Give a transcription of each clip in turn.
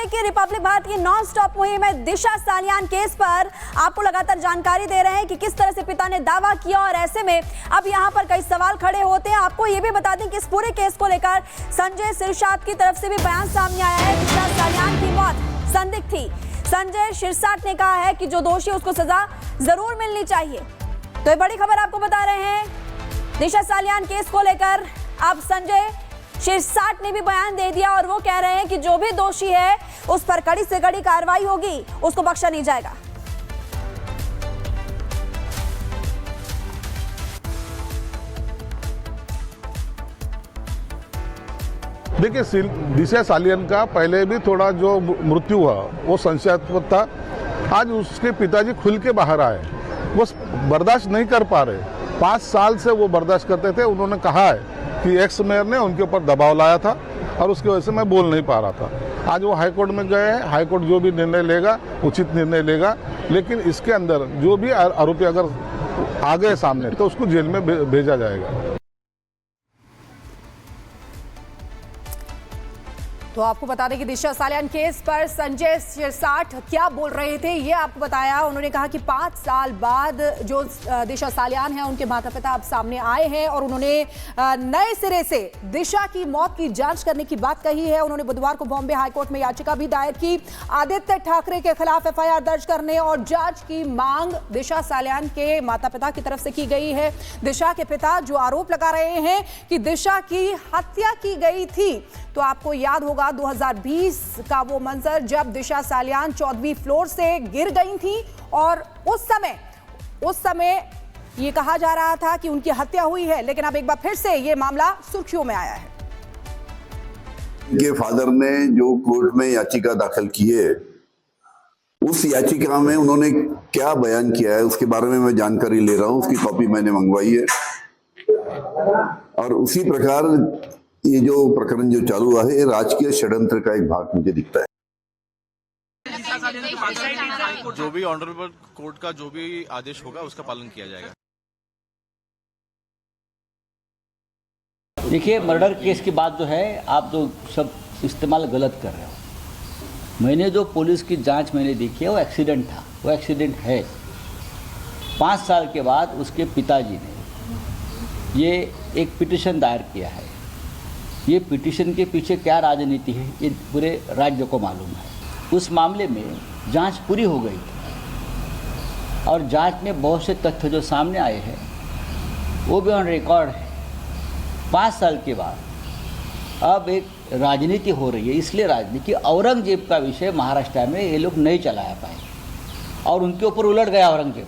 है कि रिपब्लिक भारत की नॉन स्टॉप मुहिम में दिशा सालियान केस पर आपको लगातार जानकारी दे रहे हैं कि किस तरह से पिता ने दावा किया, और ऐसे में अब यहां पर कई सवाल खड़े होते हैं। आपको यह भी बता दें कि इस पूरे केस को लेकर संजय सिरसाट की तरफ से भी बयान सामने आया है। दिशा सालियान की मौत संदिग्ध थी। संजय सिरसाट ने कहा है कि जो दोषी उसको सजा जरूर मिलनी चाहिए। तो ये बड़ी खबर आपको बता रहे हैं, दिशा सालियान केस को लेकर अब संजय सिरसाट ने भी बयान दे दिया और वो कह रहे हैं कि जो भी दोषी है उस पर कड़ी से कड़ी कार्रवाई होगी, उसको बख्शा नहीं जाएगा। देखिए, दिशा सालियान का पहले भी थोड़ा जो मृत्यु हुआ वो संशयास्पद था। आज उसके पिताजी खुल के बाहर आए, वो बर्दाश्त नहीं कर पा रहे। 5 साल से वो बर्दाश्त करते थे। उन्होंने कहा है कि एक्स मेयर ने उनके ऊपर दबाव लाया था और उसकी वजह से मैं बोल नहीं पा रहा था। आज वो हाईकोर्ट में गए हैं, हाईकोर्ट जो भी निर्णय लेगा उचित निर्णय लेगा, लेकिन इसके अंदर जो भी आरोपी अगर आ गए सामने तो उसको जेल में भेजा जाएगा। तो आपको बता दें कि दिशा सालियान केस पर संजय सिरसाट क्या बोल रहे थे ये आपको बताया। उन्होंने कहा कि 5 साल बाद जो दिशा सालियान है उनके माता पिता अब सामने आए हैं और उन्होंने नए सिरे से दिशा की मौत की जांच करने की बात कही है। उन्होंने बुधवार को बॉम्बे हाईकोर्ट में याचिका भी दायर की आदित्य ठाकरे के खिलाफ FIR दर्ज करने और जांच की मांग दिशा सालियान के माता पिता की तरफ से की गई है। दिशा के पिता जो आरोप लगा रहे हैं कि दिशा की हत्या की गई थी, तो आपको याद होगा 2020 का वो मंजर जब दिशा सालियान 14वीं फ्लोर से गिर गई थी और उस समय ये कहा जा रहा था कि उनकी हत्या हुई है, लेकिन अब एक बार फिर से ये मामला सुर्खियों में आया है। इनके फादर ने जो कोर्ट में याचिका दाखिल की है, उस याचिका में उन्होंने क्या बयान किया है उसके बारे में मैं जानकारी ले रहा हूं। उसकी कॉपी मैंने मंगवाई है और उसी प्रकार ये जो प्रकरण जो चालू हुआ है, राजकीय षड्यंत्र का एक भाग मुझे दिखता है। जो भी ऑनरेबल कोर्ट का जो भी आदेश होगा उसका पालन किया जाएगा। देखिए, मर्डर केस की बात जो है आप जो सब इस्तेमाल गलत कर रहे हो। मैंने जो पुलिस की जांच मैंने देखी है वो एक्सीडेंट था, वो एक्सीडेंट है। 5 साल के बाद उसके पिताजी ने ये एक पिटीशन दायर किया है। ये पिटीशन के पीछे क्या राजनीति है ये पूरे राज्य को मालूम है। उस मामले में जांच पूरी हो गई थी और जांच में बहुत से तथ्य जो सामने आए हैं वो भी ऑन रिकॉर्ड है। 5 साल के बाद अब एक राजनीति हो रही है, इसलिए राजनीति औरंगजेब का विषय महाराष्ट्र में ये लोग नहीं चलाया पाए और उनके ऊपर उलट गया औरंगजेब।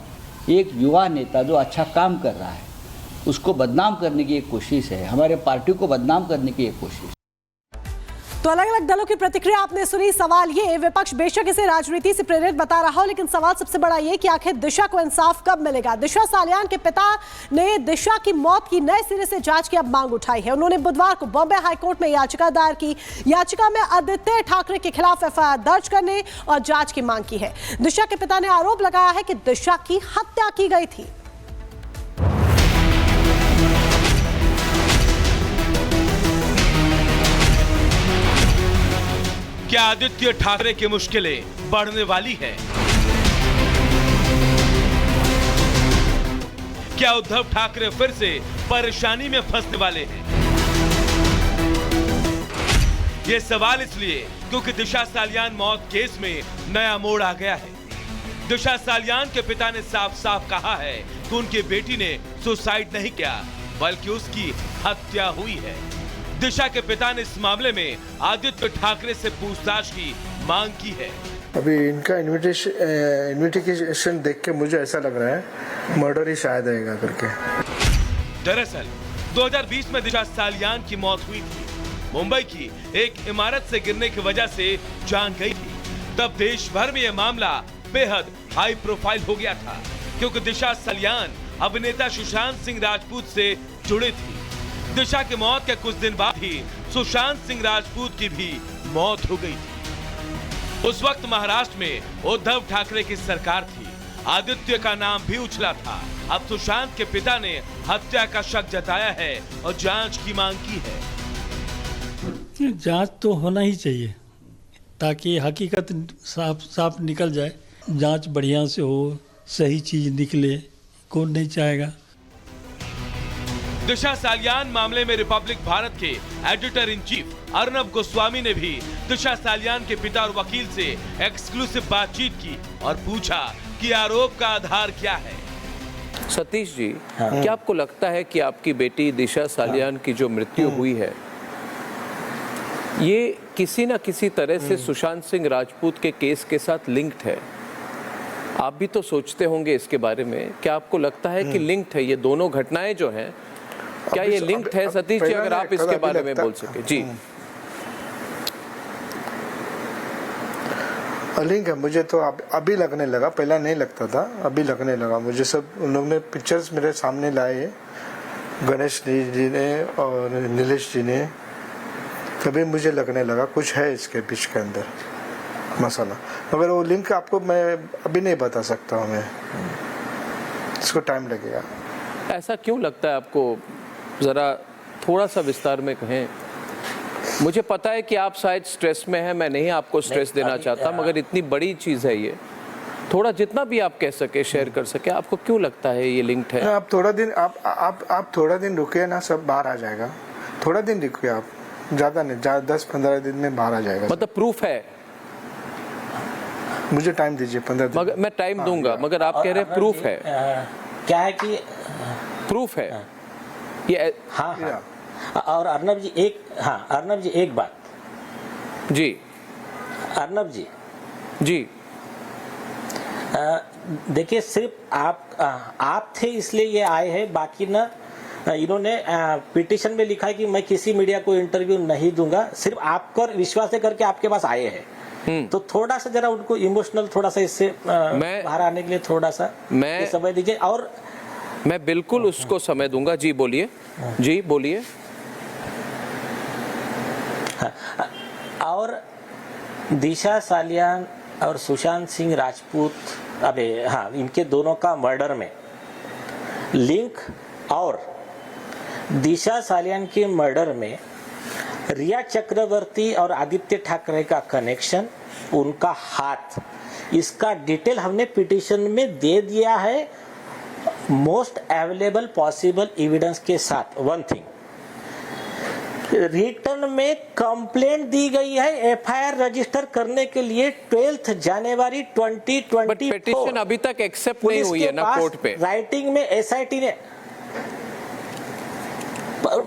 एक युवा नेता जो अच्छा काम कर रहा है उसको बदनाम करने की एक कोशिश है, हमारे पार्टी को बदनाम करने की एक कोशिश। तो अलग अलग दलों की प्रतिक्रिया आपने सुनी। सवाल ये, विपक्ष बेशक इसे राजनीति से प्रेरित बता रहा हो, लेकिन सवाल सबसे बड़ा ये कि आखिर दिशा को इंसाफ कब मिलेगा। दिशा सालियान के पिता ने दिशा की मौत की नए सिरे से जांच की अब मांग उठाई है। उन्होंने बुधवार को बॉम्बे हाईकोर्ट में याचिका दायर की। याचिका में आदित्य ठाकरे के खिलाफ FIR दर्ज करने और जांच की मांग की है। दिशा के पिता ने आरोप लगाया है कि दिशा की हत्या की गई थी। क्या आदित्य ठाकरे की मुश्किलें बढ़ने वाली है? क्या उद्धव ठाकरे फिर से परेशानी में फंसने वाले हैं? ये सवाल इसलिए क्योंकि दिशा सालियान मौत केस में नया मोड़ आ गया है। दिशा सालियान के पिता ने साफ साफ कहा है कि उनकी बेटी ने सुसाइड नहीं किया बल्कि उसकी हत्या हुई है। दिशा के पिता ने इस मामले में आदित्य ठाकरे से पूछताछ की मांग की है। अभी इनका इन्वेस्टिगेशन देख के मुझे ऐसा लग रहा है मर्डर ही शायद आएगा करके। दरअसल 2020 में दिशा सालियान की मौत हुई थी। मुंबई की एक इमारत से गिरने की वजह से जान गई थी। तब देश भर में यह मामला बेहद हाई प्रोफाइल हो गया था क्योंकि दिशा सालियान अभिनेता सुशांत सिंह राजपूत से जुड़े थी। दिशा की मौत के कुछ दिन बाद ही सुशांत सिंह राजपूत की भी मौत हो गई थी। उस वक्त महाराष्ट्र में उद्धव ठाकरे की सरकार थी। आदित्य का नाम भी उछला था। अब सुशांत के पिता ने हत्या का शक जताया है और जांच की मांग की है। जांच तो होना ही चाहिए। ताकि हकीकत साफ साफ निकल जाए, जांच बढ़िया से हो, सही चीज़ निकले, कौन नहीं चाहेगा। दिशा सालियान मामले में रिपब्लिक भारत के editor in chief Arnab Goswami ने भी दिशा सालियान के पिता और वकील से एक्सक्लूसिव बातचीत की और पूछा कि आरोप का आधार क्या है। सतीश जी, क्या आपको लगता है कि आपकी बेटी दिशा सालियान की जो मृत्यु हुई है, ये किसी न किसी तरह से सुशांत सिंह राजपूत के केस के साथ लिंक्ड है? आप भी तो सोचते होंगे इसके बारे में। क्या आपको लगता है कि लिंक्ड है ये दोनों घटनाएं जो हैं, क्या ये लिंक्ड है? सतीश जी, अगर आप इसके बारे में बोल सके। जी। लिंक है, मुझे तो अभी लगने लगा, पहला नहीं लगता था, अभी लगने लगा मुझे। सब उन लोगों ने पिक्चर्स मेरे सामने लाए, गणेश जी ने और नीलेश जी ने, तभी मुझे लगने लगा कुछ है इसके बीच के अंदर मसाला। मगर वो लिंक आपको मैं अभी नहीं बता सकता हूँ, मैं इसको टाइम लगेगा। ऐसा क्यों लगता है आपको? ज़रा थोड़ा सा विस्तार में कहें। मुझे पता है कि आप शायद स्ट्रेस में हैं, मैं नहीं आपको स्ट्रेस देना चाहता, मगर इतनी बड़ी चीज़ है ये, थोड़ा जितना भी आप कह सके शेयर कर सके। आपको क्यों लगता है ये लिंक्ड है? आप थोड़ा दिन आप थोड़ा दिन रुकिए ना, सब बाहर आ जाएगा। थोड़ा दिन रुकिए आप, ज़्यादा नहीं, 10-15 दिन में बाहर आ जाएगा। मतलब प्रूफ है? मुझे टाइम दीजिए 15 दिन। मगर मैं टाइम दूंगा, मगर आप कह रहे हैं प्रूफ है। क्या है कि प्रूफ है ये? हाँ। और अर्नब जी एक बात जी। अर्नब जी जी, देखिए, सिर्फ आप थे इसलिए ये आए हैं, बाकी ना इन्होंने पिटीशन में लिखा है कि मैं किसी मीडिया को इंटरव्यू नहीं दूंगा, सिर्फ आपको विश्वास करके आपके पास आए हैं। तो थोड़ा सा जरा उनको इमोशनल थोड़ा सा इससे बाहर आने के लिए थोड़ा सा समय दीजिए। और मैं बिल्कुल उसको समय दूंगा। जी बोलिए। जी बोलिए। और दिशा सालियान और सुशांत सिंह राजपूत, इनके दोनों का मर्डर में लिंक, और दिशा सालियान के मर्डर में रिया चक्रवर्ती और आदित्य ठाकरे का कनेक्शन, उनका हाथ, इसका डिटेल हमने पिटीशन में दे दिया है, मोस्ट अवेलेबल पॉसिबल एविडेंस के साथ। वन थिंग, रिटर्न में कंप्लेंट दी गई है एफआईआर रजिस्टर करने के लिए 12 जनवरी 2024। बट पिटीशन अभी तक एक्सेप्ट नहीं हुई है ना कोर्ट पे। राइटिंग में एसआईटी ने,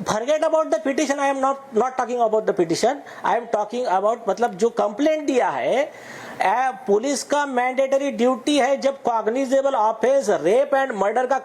forget about the petition, I am not talking about the petition, I am talking about मतलब जो कंप्लेंट दिया है, पुलिस का मैंडेटरी ड्यूटी है जब cognizable offence rape and murder का